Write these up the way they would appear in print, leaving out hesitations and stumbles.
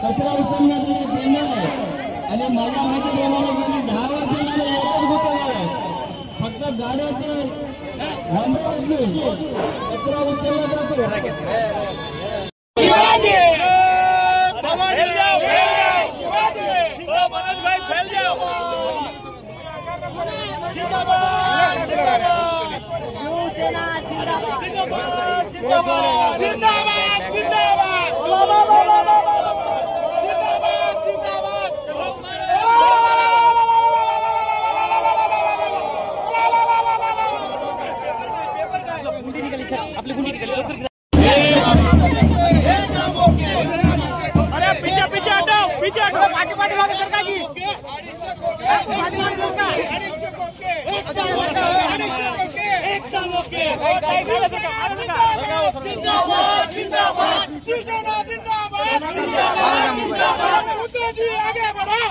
कचरा उचलण्याचं टेंडर आहे आणि माझ्या माहितीप्रमाणे गेली 10 वर्ष झाले एकच घोटाळा आहे। फक्त गाड्याचे कचरा उचलला जातो। आपली गुंडी निकली अरे पीछे पीछे हटाओ पार्टी पार्टी भागे सरकार की एकदम ओके जिंदाबाद जिंदाबाद शिवसेना जिंदाबाद जिंदाबाद उद्धव जी आगे बढ़ो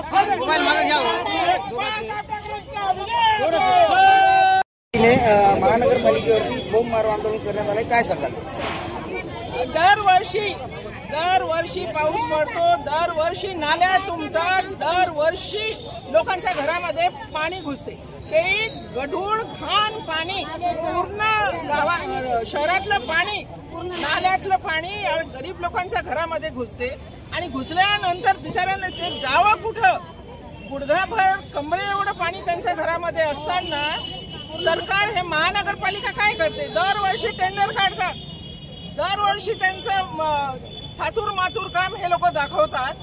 महानगरपालिकेवरती बोंब मारो आंदोलन करण्यात आले, काय सांगाल? दरवर्षी पाऊस पडतो, दरवर्षी नाल्या तुंबतात, दरवर्षी लोकांच्या घरामध्ये पाणी घुसते। ते गढूळ घाण पाणी पूर्ण शहरातलं पाणी, नाल्यातलं पाणी गरीब लोकांच्या घरामध्ये घुसते आणि घुसल्यानंतर बिचाऱ्यांना ते जावं कुठं? गुडघाभर कमरे एवढं पाणी त्यांच्या घरामध्ये असताना सरकार हे महानगरपालिका काय करते? दरवर्षी टेंडर काढतात, दरवर्षी त्यांचं थातूर मातूर काम हे लोक दाखवतात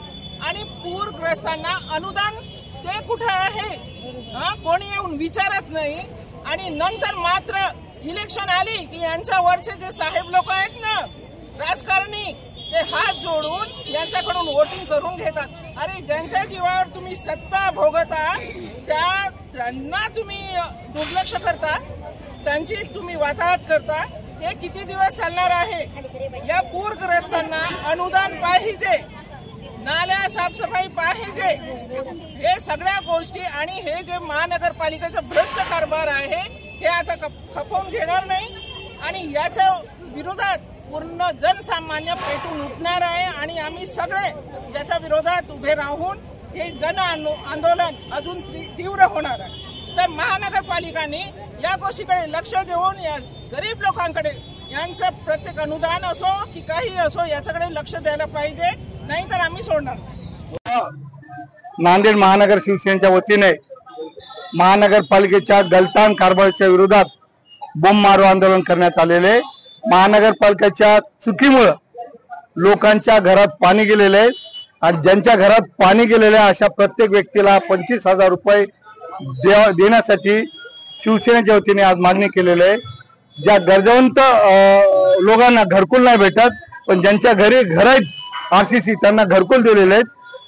आणि पूरग्रस्तांना अनुदान ते कुठं आहे कोणी येऊन विचारत नाही। आणि नंतर मात्र इलेक्शन आली की यांच्या वरचे जे साहेब लोक आहेत ना राजकारणी, ते हात जोडून यांच्याकडून वोटिंग करून घेतात। अरे ज्यांच्या जीवावर तुम्ही सत्ता भोगता त्यांना तुम्ही दुर्लक्ष करता, त्यांची तुम्ही वाताहत करता। हे किती दिवस चालणार आहे? या पूरग्रस्तांना अनुदान पाहिजे, नाल्या साफसफाई पाहिजे, हे सगळ्या गोष्टी। आणि हे जे महानगरपालिकेचा भ्रष्ट कारभार आहे हे आता खपवून घेणार नाही आणि याच्या विरोधात पूर्ण जनसामान्य पेटून उठणार आहे आणि आम्ही सगळे याच्या विरोधात उभे राहून हे जन आंदोलन अजून तीव्र होणार आहे। तर महानगरपालिकांनी या गोष्टीकडे लक्ष देऊन या गरीब लोकांकडे यांचं प्रत्येक अनुदान असो की काही असो याच्याकडे लक्ष द्यायला पाहिजे, नाहीतर आम्ही सोडणार। नांदेड महानगर शिवसेनेच्या वतीने महानगरपालिकेच्या गलतान कारभाराच्या विरोधात बोंब मारो आंदोलन करण्यात आलेले। महानगरपालिकेच्या चुकीमुळे लोकांच्या घरात पाणी गेलेले आहे आणि ज्यांच्या घरात पाणी गेलेले अशा प्रत्येक व्यक्तीला 25,000 रुपये देण्यासाठी शिवसेनेच्या वतीने आज मागणी केलेली आहे। ज्या गरजवंत लोकांना घरकुल नाही भेटत, पण ज्यांच्या घरी घर आहेत RCC त्यांना घरकुल दिलेले आहेत,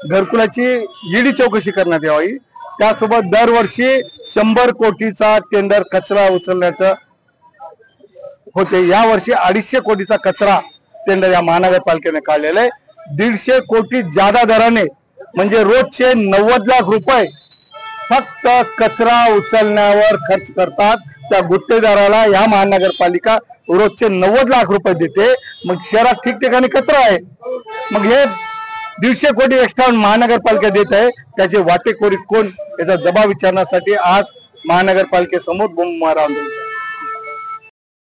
घरकुलाची ईडी चौकशी करण्यात यावी। त्यासोबत दरवर्षी 100 कोटीचा टेंडर कचरा उचलण्याचं होते। यावर्षी 250 कोटीचा कचरा टेंडर या महानगरपालिकेने काढलेला आहे। 150 कोटी जादा दराने म्हणजे रोजचे 90 लाख रुपये फक्त कचरा उचलण्यावर खर्च करतात। त्या गुत्तेदाराला या महानगरपालिका रोजचे 90 लाख रुपये देते। मग शहरात ठिकठिकाणी कचरा आहे, मग हे 150 कोटी एक्स्ट्रा महानगरपालिका देत आहे, त्याचे वाटेकोरी कोण याचा जबाब विचारण्यासाठी आज महानगरपालिकेसमोर बोंब मारो आंदोलन